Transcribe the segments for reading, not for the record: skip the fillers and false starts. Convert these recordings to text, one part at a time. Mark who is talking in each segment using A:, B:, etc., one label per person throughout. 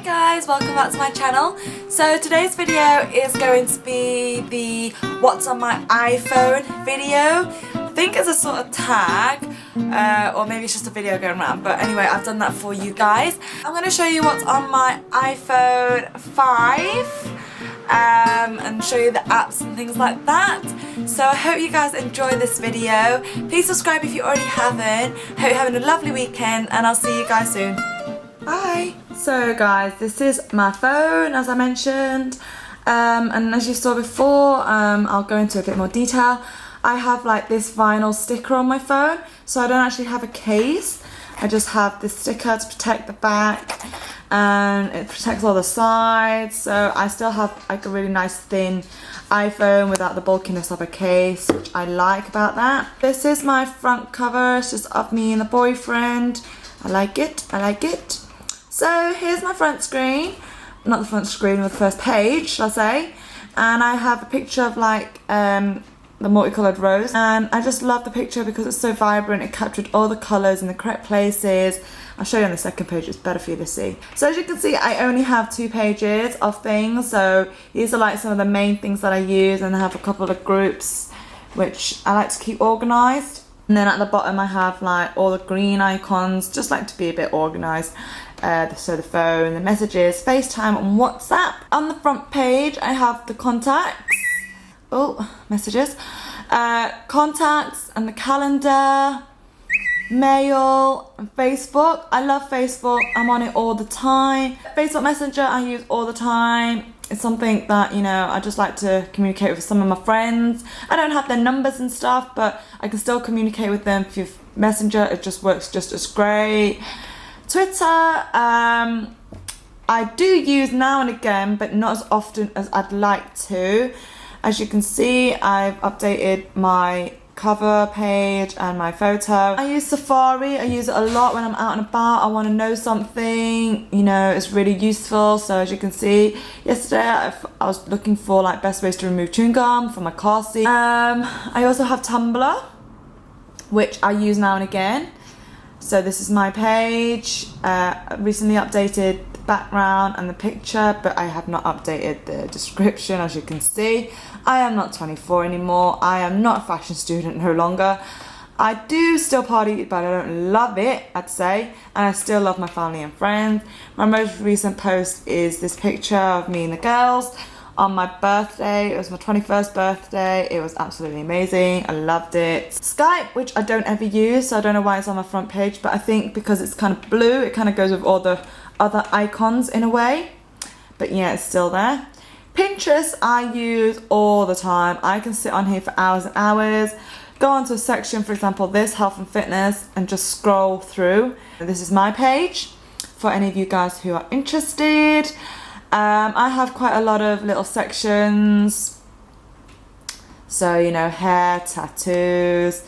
A: guys, welcome back to my channel. So today's video is going to be the what's on my iPhone video. I think it's a sort of tag or maybe it's just a video going around, but anyway, I've done that for you guys. I'm going to show you what's on my iPhone 5 and show you the apps and things like that. So I hope you guys enjoy this video. Please subscribe if you already haven't. Hope you're having a lovely weekend and I'll see you guys soon. Bye! So guys, this is my phone as I mentioned, and as you saw before, I'll go into a bit more detail. I have like this vinyl sticker on my phone, so I don't actually have a case. I just have this sticker to protect the back and it protects all the sides, so I still have like a really nice thin iPhone without the bulkiness of a case, which I like about that. This is my front cover, it's just of me and the boyfriend. I like it, I like it. So here's my front screen, not the front screen, with the first page, shall I say, and I have a picture of like the multicoloured rose, and I just love the picture because it's so vibrant. It captured all the colours in the correct places. I'll show you on the second page, it's better for you to see. So as you can see, I only have 2 pages of things, so these are like some of the main things that I use, and I have a couple of groups which I like to keep organised. And then at the bottom I have like all the green icons, just like to be a bit organised. So the phone, the messages, FaceTime and WhatsApp. On the front page I have the contacts, messages, contacts and the calendar, mail and Facebook. I love Facebook, I'm on it all the time. Facebook Messenger I use all the time. It's something that, you know, I just like to communicate with some of my friends. I don't have their numbers and stuff, but I can still communicate with them through Messenger. It just works just as great. Twitter, I do use now and again, but not as often as I'd like to. As you can see, I've updated my cover page and my photo. I use Safari, I use it a lot when I'm out and about. I want to know something, you know, it's really useful. So as you can see, yesterday I was looking for like best ways to remove chewing gum from my car seat. I also have Tumblr, which I use now and again. So this is my page. I recently updated the background and the picture, but I have not updated the description. As you can see, I am not 24 anymore. I am not a fashion student no longer. I do still party, but I don't love it, I'd say, and I still love my family and friends. My most recent post is this picture of me and the girls on my birthday. It was my 21st birthday. It was absolutely amazing. I loved it. Skype, which I don't ever use, so I don't know why it's on my front page, but I think because it's kind of blue, it kind of goes with all the other icons in a way. But yeah, it's still there. Pinterest I use all the time. I can sit on here for hours and hours. Go onto a section, for example, this health and fitness, and just scroll through. This is my page for any of you guys who are interested. I have quite a lot of little sections, so you know, hair, tattoos,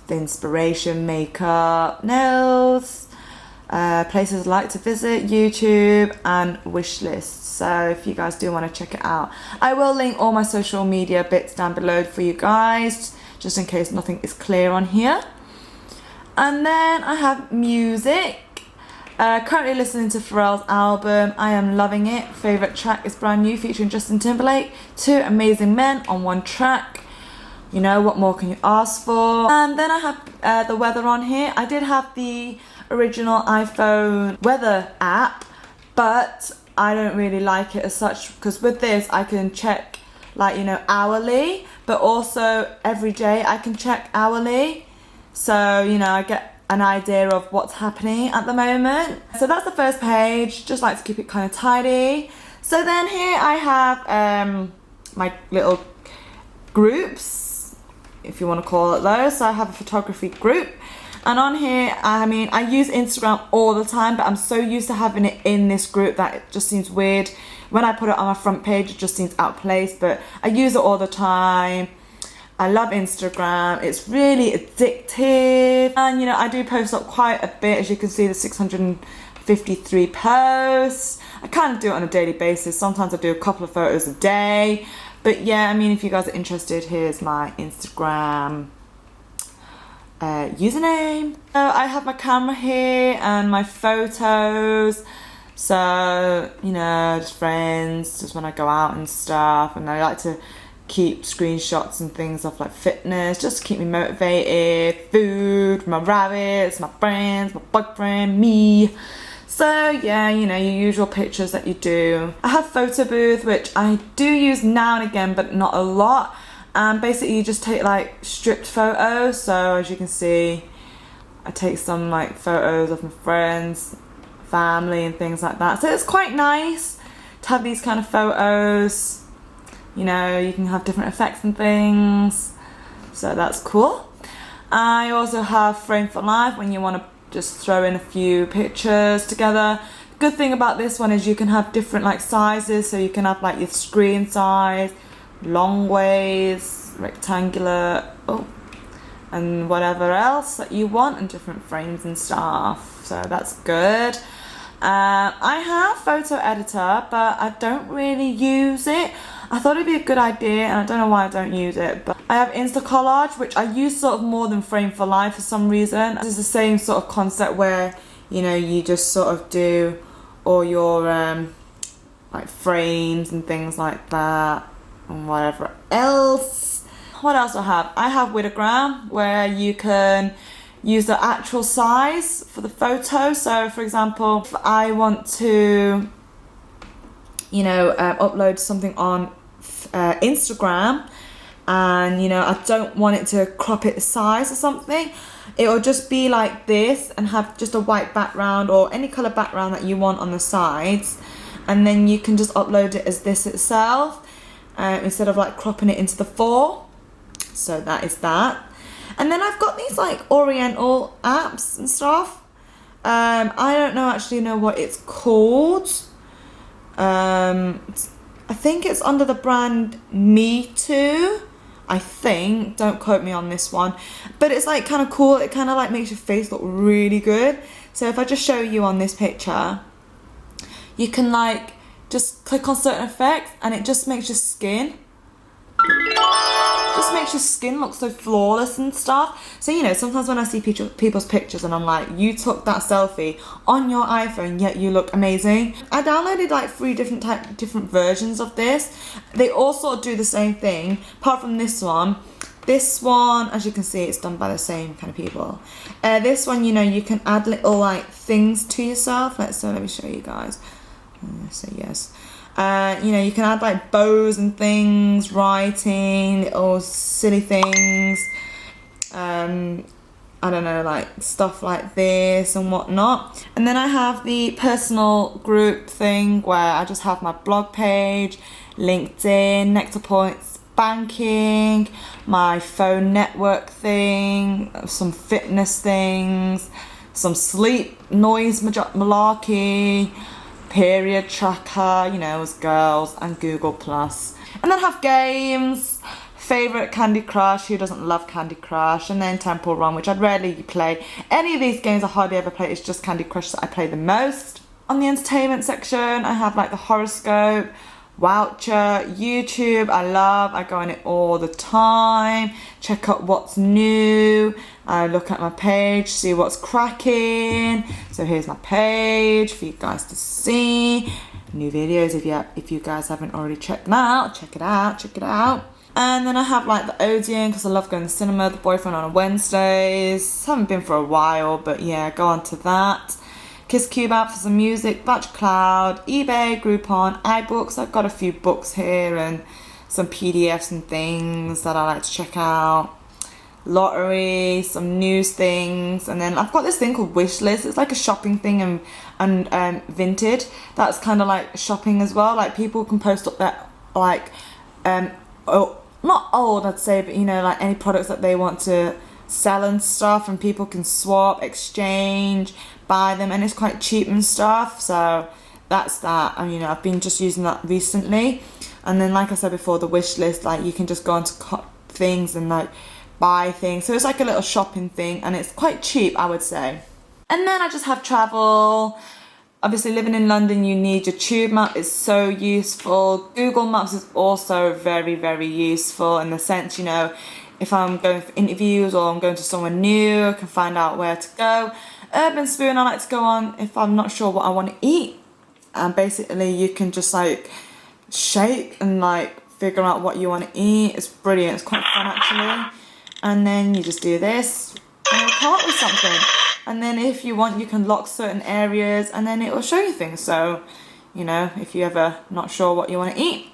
A: the inspiration, makeup, nails, places I like to visit, YouTube and wish lists. So if you guys do want to check it out, I will link all my social media bits down below for you guys, just in case nothing is clear on here. And then I have music. Currently listening to Pharrell's album. I am loving it. Favourite track is Brand New featuring Justin Timberlake. 2 amazing men on 1 track. You know, what more can you ask for? And then I have the weather on here. I did have the original iPhone weather app, but I don't really like it as such, because with this I can check like, you know, hourly, but also every day I can check hourly. So, you know, I get an idea of what's happening at the moment. So that's the first page, just like to keep it kind of tidy. So then here I have my little groups, if you want to call it those. So I have a photography group, and on here, I mean, I use Instagram all the time, but I'm so used to having it in this group that it just seems weird. When I put it on my front page, it just seems out of place, but I use it all the time. I love Instagram, it's really addictive, and you know, I do post up quite a bit. As you can see, the 653 posts. I kind of do it on a daily basis. Sometimes I do a couple of photos a day, but yeah, I mean, if you guys are interested, here's my Instagram username. So I have my camera here and my photos. So, you know, just friends, just when I go out and stuff. And I like to keep screenshots and things of like fitness, just to keep me motivated. Food, my rabbits, my friends, my boyfriend, me. So yeah, you know, your usual pictures that you do. I have photo booth, which I do use now and again, but not a lot. And basically you just take like stripped photos. So as you can see, I take some like photos of my friends, family and things like that. So it's quite nice to have these kind of photos. You know, you can have different effects and things. So that's cool. I also have Frame for Life when you want to just throw in a few pictures together. Good thing about this one is you can have different like sizes. So you can have like your screen size, long ways, rectangular, and whatever else that you want, and different frames and stuff. So that's good. I have photo editor, but I don't really use it. I thought it'd be a good idea, and I don't know why I don't use it, but I have Instacollage, which I use sort of more than Frame for Life for some reason. It's the same sort of concept where, you know, you just sort of do all your like frames and things like that, and whatever else. What else do I have? I have Widogram, where you can use the actual size for the photo. So for example, if I want to, you know, upload something on Instagram, and you know, I don't want it to crop it the size or something, it will just be like this and have just a white background or any color background that you want on the sides, and then you can just upload it as this itself instead of like cropping it into the 4. So that is that. And then I've got these like Oriental apps and stuff. I don't actually know what it's called. I think it's under the brand Me Too, I think. Don't quote me on this one, but it's like kind of cool. It kind of like makes your face look really good. So if I just show you on this picture, you can like just click on certain effects and it just makes your skin look so flawless and stuff. So you know, sometimes when I see people's pictures and I'm like, you took that selfie on your iPhone, yet you look amazing. I downloaded like 3 different versions of this. They all sort of do the same thing, apart from this one. This one, as you can see, it's done by the same kind of people. This one, you know, you can add little like things to yourself. Let me show you guys. So yes. You know, you can add like bows and things, writing, little silly things, I don't know, like stuff like this and whatnot. And then I have the personal group thing where I just have my blog page, LinkedIn, Nectar Points, banking, my phone network thing, some fitness things, some sleep noise malarkey, period tracker, you know, as girls, and Google Plus. And then have games, favourite Candy Crush, who doesn't love Candy Crush, and then Temple Run, which I'd rarely play. Any of these games I hardly ever play, it's just Candy Crush that I play the most. On the entertainment section, I have like the horoscope, Voucher, YouTube, I go on it all the time, check out what's new, I look at my page, see what's cracking. So here's my page for you guys to see, new videos. If you guys haven't already checked them out, check it out. And then I have like the Odeon, because I love going to the cinema, The Boyfriend on Wednesdays, haven't been for a while, but yeah, go on to that. KissCube app for some music, Batch Cloud, eBay, Groupon, iBooks. I've got a few books here and some PDFs and things that I like to check out. Lottery, some news things, and then I've got this thing called Wishlist. It's like a shopping thing, and Vinted. That's kind of like shopping as well. Like people can post up that like not old, I'd say, but you know, like any products that they want to sell and stuff, and people can swap, exchange, buy them, and it's quite cheap and stuff. So that's that. I mean, I've been just using that recently. And then like I said before, the wish list, like you can just go onto things and like buy things. So it's like a little shopping thing, and it's quite cheap, I would say. And then I just have travel. Obviously living in London, you need your tube map. It's so useful. Google Maps is also very, very useful in the sense, you know, if I'm going for interviews or I'm going to somewhere new, I can find out where to go. Urban Spoon I like to go on if I'm not sure what I want to eat
B: and basically you can just like shake and like figure out what you want to eat. It's brilliant. It's quite fun actually. And then you just do this and you'll come up with something. And then if you want, you can lock certain areas and then it will show you things. So, you know, if you're ever not sure what you want to eat.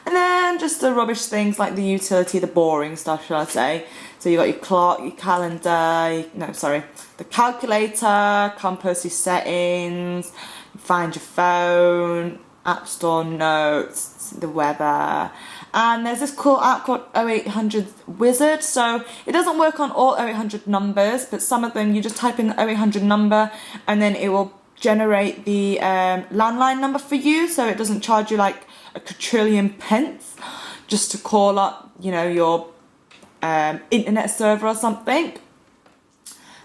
B: And then just the rubbish things like the utility, the boring stuff, shall I say. So you got your clock, your calendar, the calculator, compass, your settings, find your phone, App Store notes, the weather. And there's this cool app called 0800 Wizard. So it doesn't work on all 0800 numbers, but some of them you just type in the 0800 number and then it will generate the landline number for you. So it doesn't charge you like a quadrillion pence just to call up, you know, your internet server or something.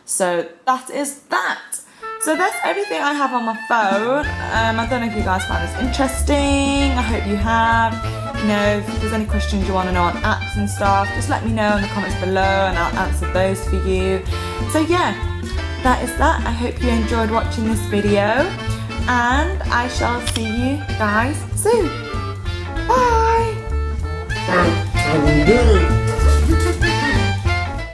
B: So that is that. So that's everything I have on my phone. I don't know if you guys found this interesting. I hope you have. You know, if there's any questions you want to know on apps and stuff, just let me know in the comments below and I'll answer those for you. So yeah, that is that. I hope you enjoyed watching this video and I shall see you guys soon. Bye!